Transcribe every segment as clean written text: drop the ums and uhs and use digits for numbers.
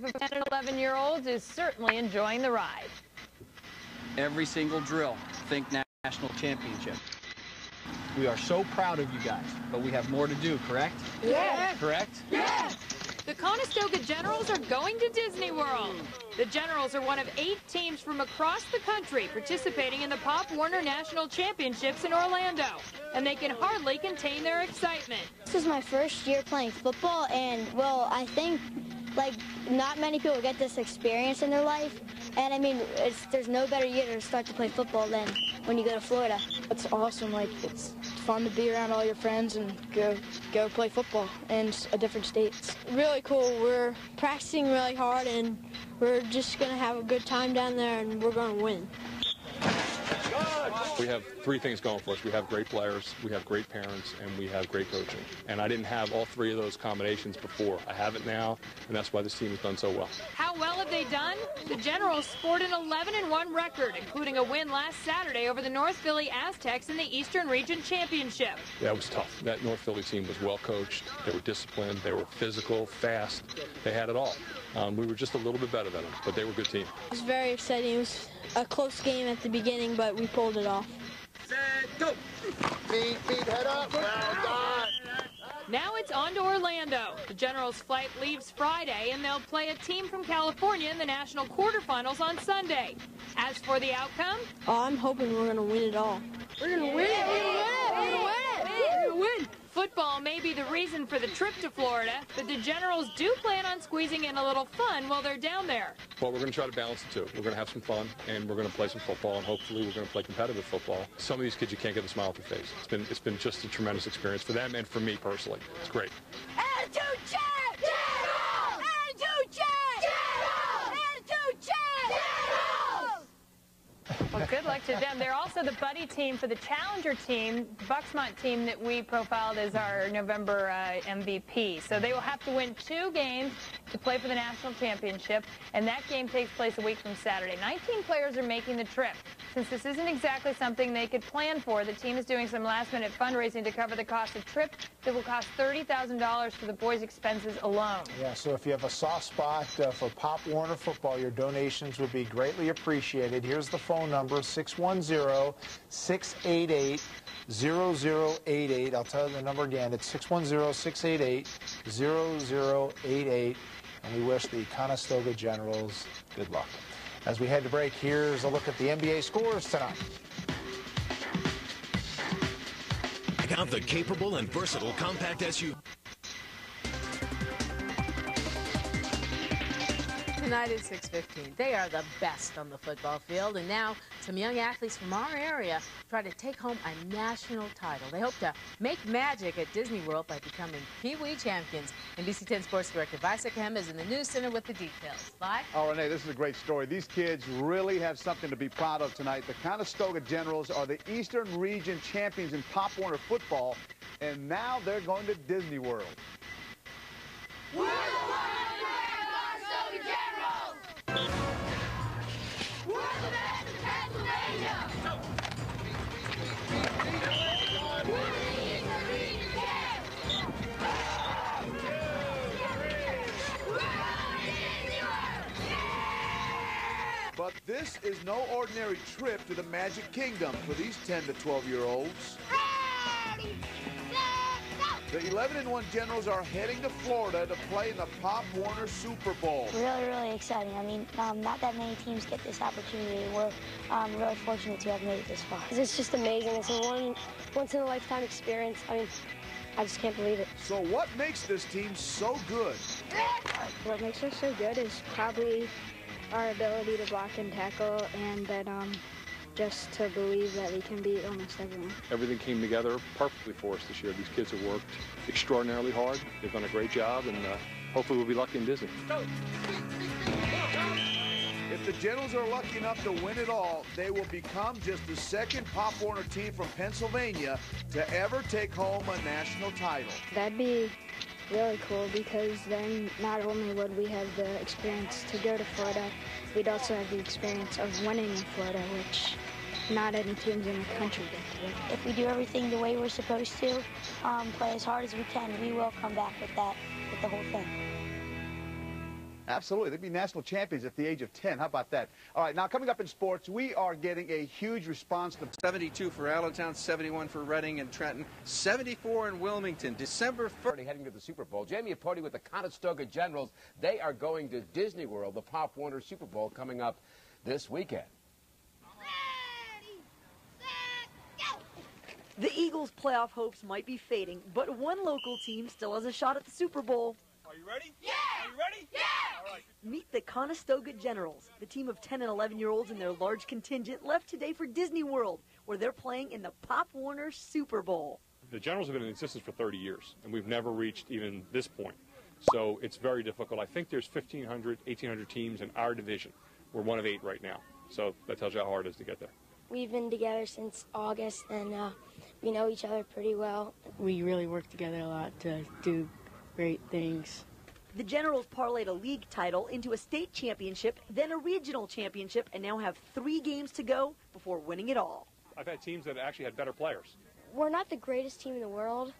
of 10 and 11-year-olds is certainly enjoying the ride. Every single drill, think national championship. We are so proud of you guys, but we have more to do, correct? Yeah. Correct? Yeah. The Conestoga Generals are going to Disney World. The Generals are one of 8 teams from across the country participating in the Pop Warner National Championships in Orlando, and they can hardly contain their excitement. This is my first year playing football, and, well, I think, like, not many people get this experience in their life, and, I mean, there's no better year to start to play football than when you go to Florida. It's awesome. Like, it's fun to be around all your friends and go play football in different states. Really cool. We're practicing really hard, and we're just going to have a good time down there, and we're going to win. We have 3 things going for us. We have great players, we have great parents, and we have great coaching. And I didn't have all 3 of those combinations before. I have it now, and that's why this team has done so well. How well have they done? The Generals scored an 11-1 record, including a win last Saturday over the North Philly Aztecs in the Eastern Region Championship. That was tough. That North Philly team was well coached. They were disciplined. They were physical, fast. They had it all. We were just a little bit better than them, but they were a good team. It was very exciting. It was a close game at the beginning, but we pulled it off. Set, go! Feet, head up. Well done. Now it's on to Orlando. The Generals' flight leaves Friday, and they'll play a team from California in the national quarterfinals on Sunday. As for the outcome, I'm hoping we're going to win it all. We're going to win it. We're going to win it. We're going to win it. We're going to win. Football may be the reason for the trip to Florida, but the Generals do plan on squeezing in a little fun while they're down there. Well, we're going to try to balance the two. We're going to have some fun, and we're going to play some football, and hopefully we're going to play competitive football. Some of these kids, you can't get a smile off their face. It's been just a tremendous experience for them and for me personally. It's great. Attitude check! Generals! Attitude check! Generals! Attitude check! Generals! Well, good luck to them. They're also the buddy team for the Challenger team, Bucksmont team that we profiled as our November MVP. So they will have to win 2 games to play for the national championship, and that game takes place a week from Saturday. 19 players are making the trip. Since this isn't exactly something they could plan for, the team is doing some last-minute fundraising to cover the cost of trip that will cost $30,000 for the boys' expenses alone. Yeah, so if you have a soft spot for Pop Warner football, your donations would be greatly appreciated. Here's the phone number, 610-688-0088. I'll tell you the number again. It's 610-688-0088. And we wish the Conestoga Generals good luck. As we head to break, here's a look at the NBA scores tonight. Check out the capable and versatile compact SUV. Tonight at 6:15, they are the best on the football field, and now some young athletes from our area try to take home a national title. They hope to make magic at Disney World by becoming Pee Wee champions. NBC 10 Sports Director Visa Khem is in the news center with the details. Live. Oh, Renee, this is a great story. These kids really have something to be proud of tonight. The Conestoga Generals are the Eastern Region champions in Pop Warner football, and now they're going to Disney World. We're the Conestoga Generals! We're the best in Pennsylvania! We're the Eastern Region champs! We're going to Disney World! But this is no ordinary trip to the Magic Kingdom for these 10 to 12-year-olds. The 11-1 Generals are heading to Florida to play in the Pop Warner Super Bowl. Really, really exciting. I mean, not that many teams get this opportunity. We're really fortunate to have made it this far. It's just amazing. It's a once-in-a-lifetime experience. I mean, I just can't believe it. So what makes this team so good? What makes us so good is probably our ability to block and tackle, and that just to believe that we can beat almost everyone. Everything came together perfectly for us this year. These kids have worked extraordinarily hard. They've done a great job, and hopefully we'll be lucky in Disney. If the Generals are lucky enough to win it all, they will become just the second Pop Warner team from Pennsylvania to ever take home a national title. That'd be really cool, because then not only would we have the experience to go to Florida, we'd also have the experience of winning in Florida, which not any teams in the country get to do. If we do everything the way we're supposed to, play as hard as we can, we will come back with the whole thing. Absolutely. They'd be national champions at the age of 10. How about that? All right, now coming up in sports, we are getting a huge response to 72 for Allentown, 71 for Reading and Trenton, 74 in Wilmington. December 1st. Heading to the Super Bowl. Jamie, a party with the Conestoga Generals. They are going to Disney World, the Pop Warner Super Bowl coming up this weekend. The Eagles' playoff hopes might be fading, but one local team still has a shot at the Super Bowl. Are you ready? Yeah! Are you ready? Yeah! All right. Meet the Conestoga Generals. The team of 10 and 11-year-olds and their large contingent left today for Disney World, where they're playing in the Pop Warner Super Bowl. The Generals have been in existence for 30 years, and we've never reached even this point. So it's very difficult. I think there's 1,500, 1,800 teams in our division. We're one of 8 right now. So that tells you how hard it is to get there. We've been together since August, and we know each other pretty well. We really work together a lot to do great things. The Generals parlayed a league title into a state championship, then a regional championship, and now have 3 games to go before winning it all. I've had teams that actually had better players. We're not the greatest team in the world,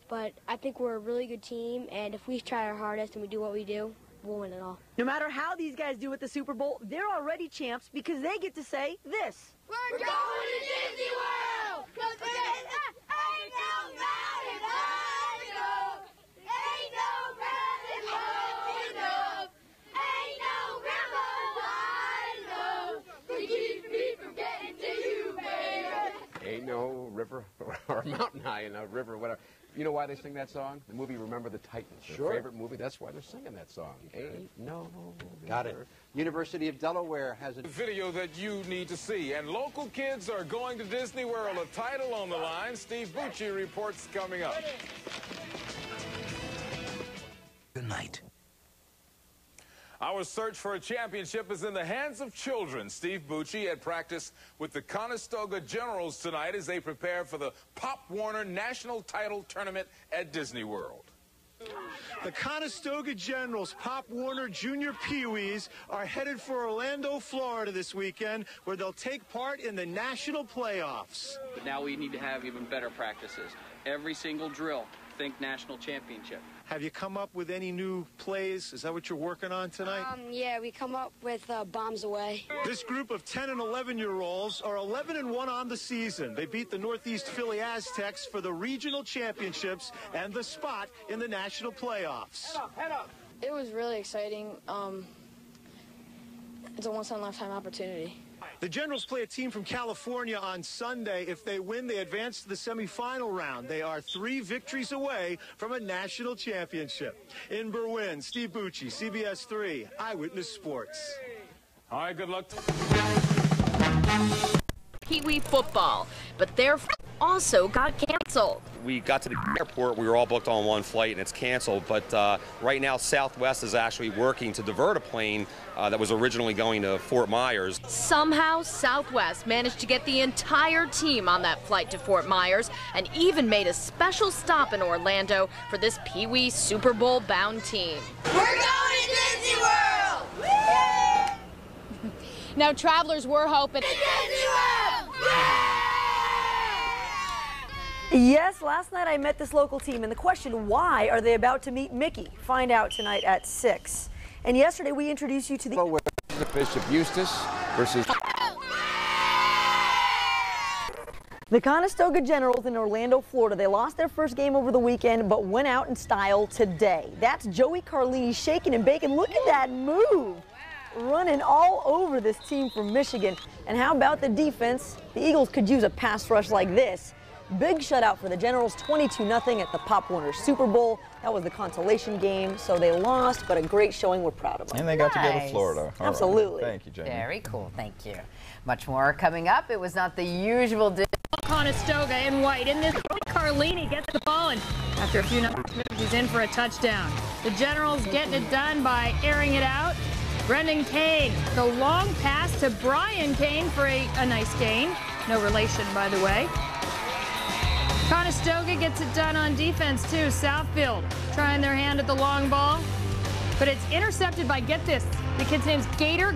but I think we're a really good team, and if we try our hardest and we do what we do, we'll win it all. No matter how these guys do at the Super Bowl, they're already champs because they get to say this. We're going to Disney World! 'Cause ain't no mountain high enough, ain't no mountain low enough, ain't no river wide enough to keep me from getting to you, baby. Ain't no river or mountain high enough, river, whatever. You know why they sing that song? The movie Remember the Titans. Their favorite movie. That's why they're singing that song. Ain't no Got it. University of Delaware has a video that you need to see. And local kids are going to Disney World. A title on the line. Steve Bucci reports coming up. Good night. Our search for a championship is in the hands of children. Steve Bucci at practice with the Conestoga Generals tonight as they prepare for the Pop Warner National Title Tournament at Disney World. The Conestoga Generals, Pop Warner Junior Pee-wees, are headed for Orlando, Florida this weekend, where they'll take part in the national playoffs. But now we need to have even better practices. Every single drill, think national championship. Have you come up with any new plays? Is that what you're working on tonight? Yeah, we come up with bombs away. This group of 10 and 11-year-olds are 11-1 on the season. They beat the Northeast Philly Aztecs for the regional championships and the spot in the national playoffs. Head up. It was really exciting. It's a once-in-a-lifetime opportunity. The Generals play a team from California on Sunday. If they win, they advance to the semifinal round. They are 3 victories away from a national championship. In Berwyn, Steve Bucci, CBS 3, Eyewitness Sports. All right, good luck. Pee-wee football, but their also got canceled. We got to the airport, we were all booked on one flight and it's canceled, but right now Southwest is actually working to divert a plane that was originally going to Fort Myers. Somehow Southwest managed to get the entire team on that flight to Fort Myers and even made a special stop in Orlando for this Pee-wee Super Bowl bound team. We're going to Disney World! Woo! Now travelers were hoping Disney World! Yes, last night I met this local team, and the question, why are they about to meet Mickey? Find out tonight at 6. And yesterday we introduced you to the Bishop Eustace versus the Conestoga Generals in Orlando, Florida. They lost their first game over the weekend, but went out in style today. That's Joey Carlini shaking and baking. Look at that move. Running all over this team from Michigan. And how about the defense? The Eagles could use a pass rush like this. Big shutout for the Generals, 22-0 at the Pop Warner Super Bowl. That was the consolation game, so they lost, but a great showing. We're proud of them. And they got to go to Florida. All Absolutely. Right. Thank you, Jamie. Very cool. Thank you. Much more coming up. It was not the usual. Conestoga in white. In this, Carlini gets the ball, and after a few moves, he's in for a touchdown. The Generals getting it done by airing it out. Brendan Kane, the long pass to Brian Kane for a nice gain. No relation, by the way. Conestoga gets it done on defense, too. Southfield trying their hand at the long ball. But it's intercepted by, get this, the kid's name's Gator